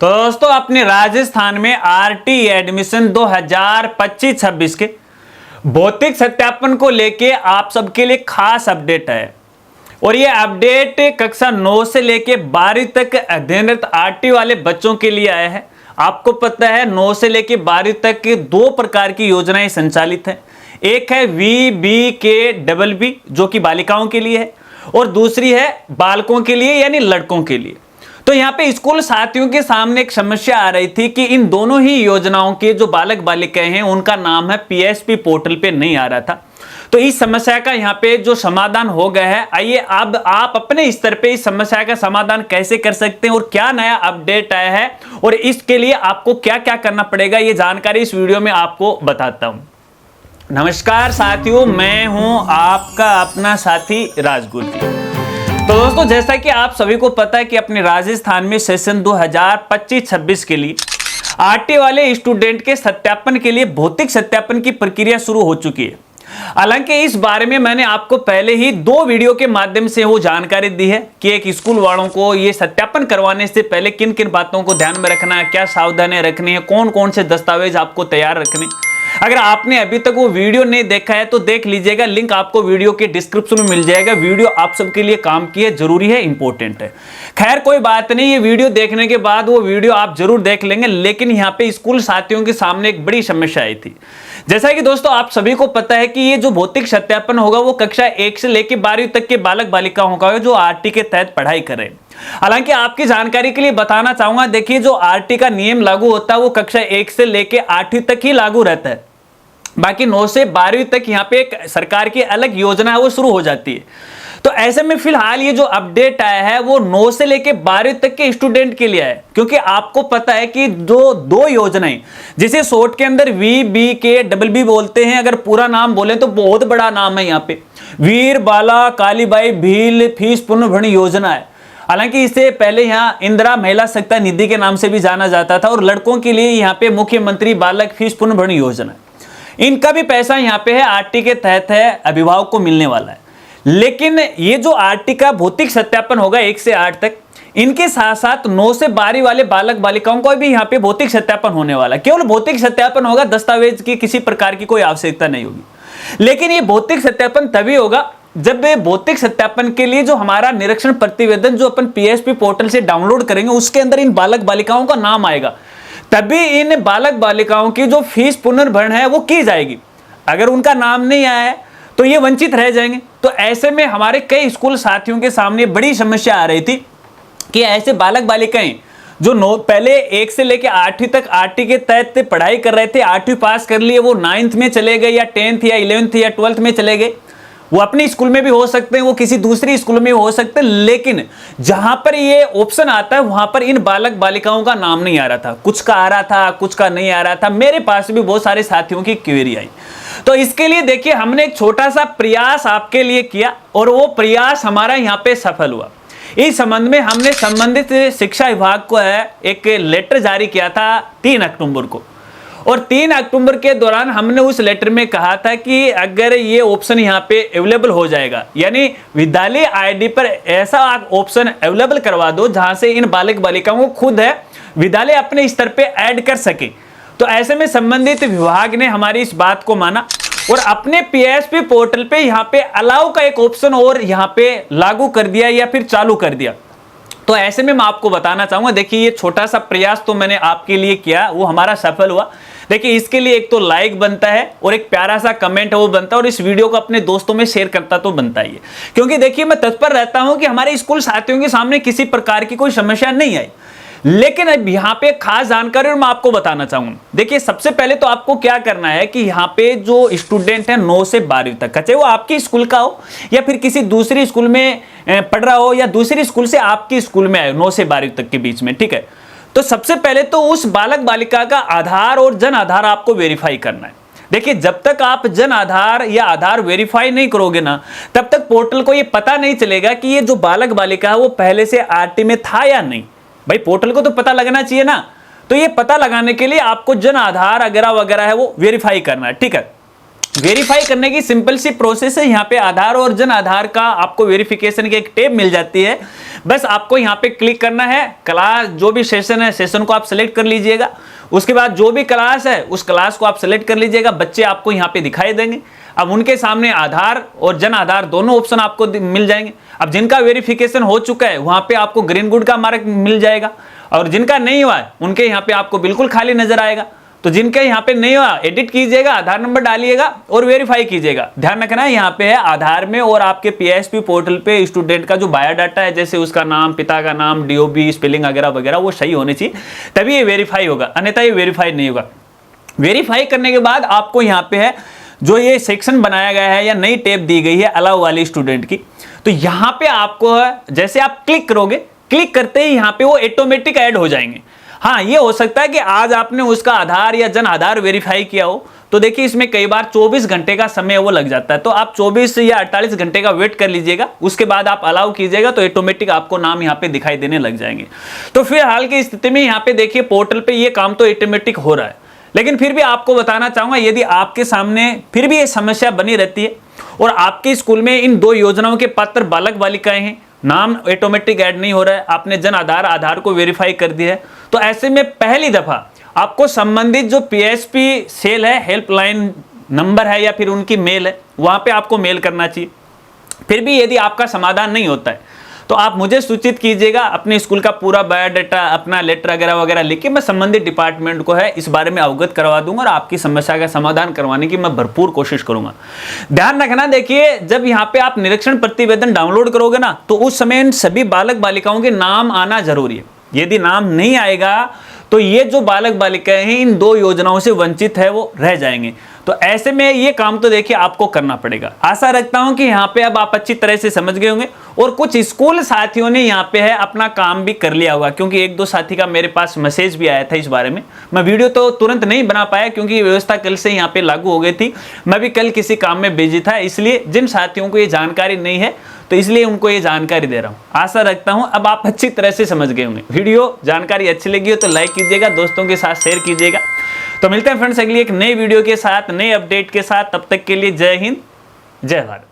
तो दोस्तों अपने राजस्थान में आरटी एडमिशन 2025-26 के भौतिक सत्यापन को लेके आप सबके लिए खास अपडेट है। और ये अपडेट कक्षा 9 से लेके 12 तक अध्ययनरत आरटी वाले बच्चों के लिए आया है। आपको पता है 9 से लेके 12 तक दो प्रकार की योजनाएं संचालित हैं। एक है VBKBB जो कि बालिकाओं के लिए है और दूसरी है बालकों के लिए यानी लड़कों के लिए। तो यहाँ पे स्कूल साथियों के सामने एक समस्या आ रही थी कि इन दोनों ही योजनाओं के जो बालक बालिकाएं हैं उनका नाम है PSP पोर्टल पे नहीं आ रहा था। तो इस समस्या का यहाँ पे जो समाधान हो गया है, आइए अब आप अपने स्तर पे इस समस्या का समाधान कैसे कर सकते हैं और क्या नया अपडेट आया है और इसके लिए आपको क्या क्या करना पड़ेगा, ये जानकारी इस वीडियो में आपको बताता हूं। नमस्कार साथियों, मैं हूं आपका अपना साथी राजगुरु। तो दोस्तों जैसा कि आप सभी को पता है कि अपने राजस्थान में सेशन 2025-26 के लिए आरटी वाले स्टूडेंट के सत्यापन के लिए भौतिक सत्यापन की प्रक्रिया शुरू हो चुकी है। हालांकि इस बारे में मैंने आपको पहले ही 2 वीडियो के माध्यम से वो जानकारी दी है कि एक स्कूल वालों को ये सत्यापन करवाने से पहले किन किन बातों को ध्यान में रखना है, क्या सावधानियां रखनी है, कौन कौन से दस्तावेज आपको तैयार रखने। अगर आपने अभी तक वो वीडियो नहीं देखा है तो देख लीजिएगा, लिंक आपको वीडियो के डिस्क्रिप्शन में मिल जाएगा। वीडियो आप सबके लिए काम की है, जरूरी है, इंपॉर्टेंट है। खैर कोई बात नहीं, ये वीडियो देखने के बाद वो वीडियो आप जरूर देख लेंगे। लेकिन यहाँ पे स्कूल साथियों के सामने एक बड़ी समस्या आई थी। जैसा कि दोस्तों आप सभी को पता है कि ये जो भौतिक सत्यापन होगा वो कक्षा 1 से लेकर 12वीं तक के बालक बालिकाओं का जो आरटी के तहत पढ़ाई करें। हालांकि आपकी जानकारी के लिए बताना चाहूंगा, देखिए जो आरटी का नियम लागू होता है वो कक्षा 1 से लेकर 8वीं तक ही लागू रहता है। बाकी 9 से 12वीं तक यहाँ पे एक सरकार की अलग योजना है वो शुरू हो जाती है। तो ऐसे में फिलहाल ये जो अपडेट आया है वो 9 से लेकर 12वीं तक के स्टूडेंट के लिए है, क्योंकि आपको पता है कि जो 2 योजनाएं जिसे शॉर्ट के अंदर VBKBB बोलते हैं, अगर पूरा नाम बोले तो बहुत बड़ा नाम है यहाँ पे, वीर बाला कालीबाई भील फीस पुनर्भरण योजना है। हालांकि इससे पहले यहाँ इंदिरा महिला सत्ता निधि के नाम से भी जाना जाता था। और लड़कों के लिए यहाँ पे मुख्यमंत्री बालक फीस पुनर्भरण योजना, इनका भी पैसा यहाँ पे है आरटी के तहत है, अभिभावक को मिलने वाला है। लेकिन ये जो आरटी का भौतिक सत्यापन होगा 1 से 8 तक, इनके साथ साथ 9 से 12 वाले बालक बालिकाओं को भी यहाँ पे भौतिक सत्यापन होने वाला है। केवल भौतिक सत्यापन होगा, दस्तावेज की किसी प्रकार की कोई आवश्यकता नहीं होगी। लेकिन ये भौतिक सत्यापन तभी होगा जब भौतिक सत्यापन के लिए जो हमारा निरीक्षण प्रतिवेदन जो अपन PSP पोर्टल से डाउनलोड करेंगे उसके अंदर इन बालक बालिकाओं का नाम आएगा, तभी इन बालक बालिकाओं की जो फीस पुनर्भरण है वो की जाएगी। अगर उनका नाम नहीं आया है तो ये वंचित रह जाएंगे। तो ऐसे में हमारे कई स्कूल साथियों के सामने बड़ी समस्या आ रही थी कि ऐसे बालक बालिकाएं जो पहले 1 से लेकर 8वीं तक आरटी के तहत पढ़ाई कर रहे थे, 8वीं पास कर लिए, वो 9th में चले गए या 10th या 11th या 12th में चले गए। वो अपने स्कूल में भी हो सकते हैं, वो किसी दूसरी स्कूल में हो सकते हैं। लेकिन जहां पर ये ऑप्शन आता है वहां पर इन बालक बालिकाओं का नाम नहीं आ रहा था। कुछ का आ रहा था, कुछ का नहीं आ रहा था। मेरे पास भी बहुत सारे साथियों की क्वेरी आई। तो इसके लिए देखिए हमने एक छोटा सा प्रयास आपके लिए किया और वो प्रयास हमारा यहाँ पे सफल हुआ। इस संबंध में हमने संबंधित शिक्षा विभाग को एक लेटर जारी किया था 3 अक्टूबर को। और 3 अक्टूबर के दौरान हमने उस लेटर में कहा था कि अगर ये ऑप्शन यहाँ पे अवेलेबल हो जाएगा, यानी विद्यालय आईडी पर ऐसा ऑप्शन अवेलेबल करवा दो जहां से इन बालक बालिकाओं को खुद विद्यालय अपने स्तर पे ऐड कर सके। तो ऐसे में संबंधित विभाग ने हमारी इस बात को माना और अपने PSP पोर्टल पे यहाँ पे अलाउ का एक ऑप्शन और यहाँ पे लागू कर दिया या फिर चालू कर दिया। तो ऐसे में मैं आपको बताना चाहूंगा, देखिए ये छोटा सा प्रयास तो मैंने आपके लिए किया, वो हमारा सफल हुआ। देखिए इसके लिए एक तो लाइक बनता है और एक प्यारा सा कमेंट है वो बनता है, और इस वीडियो को अपने दोस्तों में शेयर करता तो बनता ही है। क्योंकि देखिए मैं तत्पर रहता हूं कि हमारे स्कूल साथियों के सामने किसी प्रकार की कोई समस्या नहीं आई। लेकिन अब यहाँ पे खास जानकारी और मैं आपको बताना चाहूंगा। देखिए सबसे पहले तो आपको क्या करना है कि यहाँ पे जो स्टूडेंट है 9 से 12वीं तक, चाहे वो आपकी स्कूल का हो या फिर किसी दूसरी स्कूल में पढ़ रहा हो या दूसरी स्कूल से आपकी स्कूल में आए, 9 से 12वीं तक के बीच में, ठीक है। तो सबसे पहले तो उस बालक बालिका का आधार और जन आधार आपको वेरीफाई करना है। देखिए जब तक आप जन आधार या आधार वेरीफाई नहीं करोगे ना, तब तक पोर्टल को ये पता नहीं चलेगा कि ये जो बालक बालिका है वो पहले से आरटी में था या नहीं। भाई पोर्टल को तो पता लगना चाहिए ना। तो ये पता लगाने के लिए आपको जन आधार वगैरह वगैरह है वो वेरीफाई करना है, ठीक है। वेरीफाई करने की सिंपल सी प्रोसेस है। यहाँ पे आधार और जन आधार का आपको वेरिफिकेशन की एक टैब मिल जाती है। बस आपको यहाँ पे क्लिक करना है, क्लास जो भी सेशन है सेशन को आप सिलेक्ट कर लीजिएगा। उसके बाद जो भी क्लास है उस क्लास को आप सिलेक्ट कर लीजिएगा। बच्चे आपको यहाँ पे दिखाई देंगे। अब उनके सामने आधार और जन आधार दोनों ऑप्शन आपको मिल जाएंगे। अब जिनका वेरिफिकेशन हो चुका है वहां पे आपको ग्रीन गुड का मार्क मिल जाएगा, और जिनका नहीं हुआ है उनके यहाँ पे आपको बिल्कुल खाली नजर आएगा। तो जिनके यहाँ पे नहीं हुआ एडिट कीजिएगा, आधार नंबर डालिएगा और वेरीफाई कीजिएगा। ध्यान रखना है यहाँ पे है आधार में और आपके पीएसपी पोर्टल पे स्टूडेंट का जो बायोडाटा है, जैसे उसका नाम, पिता का नाम, डीओबी, स्पेलिंग वगैरह वगैरह, वो सही होने चाहिए, तभी ये वेरीफाई होगा, अन्यथा ये वेरीफाई नहीं होगा। वेरीफाई करने के बाद आपको यहाँ पे है जो ये सेक्शन बनाया गया है या नई टैब दी गई है अलाउ वाली स्टूडेंट की, तो यहाँ पे आपको जैसे आप क्लिक करोगे, क्लिक करते ही यहाँ पे वो ऑटोमेटिक ऐड हो जाएंगे। हाँ, ये हो सकता है कि आज आपने उसका आधार या जन आधार वेरीफाई किया हो, तो देखिए इसमें कई बार 24 घंटे का समय वो लग जाता है, तो आप 24 या 48 घंटे का वेट कर लीजिएगा। उसके बाद आप अलाउ कीजिएगा तो ऑटोमेटिक आपको नाम यहाँ पे दिखाई देने लग जाएंगे। तो फिलहाल की स्थिति में यहाँ पे देखिए पोर्टल पे ये काम तो ऑटोमेटिक हो रहा है, लेकिन फिर भी आपको बताना चाहूंगा यदि आपके सामने फिर भी ये समस्या बनी रहती है और आपके स्कूल में इन 2 योजनाओं के पात्र बालक बालिकाएं हैं, नाम ऑटोमेटिक ऐड नहीं हो रहा है, आपने जन आधार आधार को वेरीफाई कर दिया है, तो ऐसे में पहली दफा आपको संबंधित जो पीएसपी सेल है, हेल्पलाइन नंबर है या फिर उनकी मेल है, वहां पे आपको मेल करना चाहिए। फिर भी यदि आपका समाधान नहीं होता है तो आप मुझे सूचित कीजिएगा, अपने स्कूल का पूरा बायोडाटा, अपना लेटर वगैरह वगैरह लिख के मैं संबंधित डिपार्टमेंट को है इस बारे में अवगत करवा दूंगा और आपकी समस्या का समाधान करवाने की मैं भरपूर कोशिश करूंगा। ध्यान रखना, देखिए जब यहाँ पे आप निरीक्षण प्रतिवेदन डाउनलोड करोगे ना, तो उस समय इन सभी बालक बालिकाओं के नाम आना जरूरी है। यदि नाम नहीं आएगा तो ये जो बालक बालिकाएं हैं इन 2 योजनाओं से वंचित है वो रह जाएंगे। तो ऐसे में ये काम तो देखिए आपको करना पड़ेगा। आशा रखता हूं कि यहाँ पे अब आप अच्छी तरह से समझ गए होंगे और कुछ स्कूल साथियों ने यहाँ पे है अपना काम भी कर लिया होगा, क्योंकि 1-2 साथी का मेरे पास मैसेज भी आया था इस बारे में। मैं वीडियो तो तुरंत नहीं बना पाया क्योंकि व्यवस्था कल से यहाँ पे लागू हो गई थी, मैं भी कल किसी काम में बिजी था, इसलिए जिन साथियों को ये जानकारी नहीं है तो इसलिए उनको ये जानकारी दे रहा हूँ। आशा रखता हूँ अब आप अच्छी तरह से समझ गए होंगे। वीडियो जानकारी अच्छी लगी हो तो लाइक कीजिएगा, दोस्तों के साथ शेयर कीजिएगा। तो मिलते हैं फ्रेंड्स अगली एक नई वीडियो के साथ, नए अपडेट के साथ। तब तक के लिए जय हिंद, जय भारत।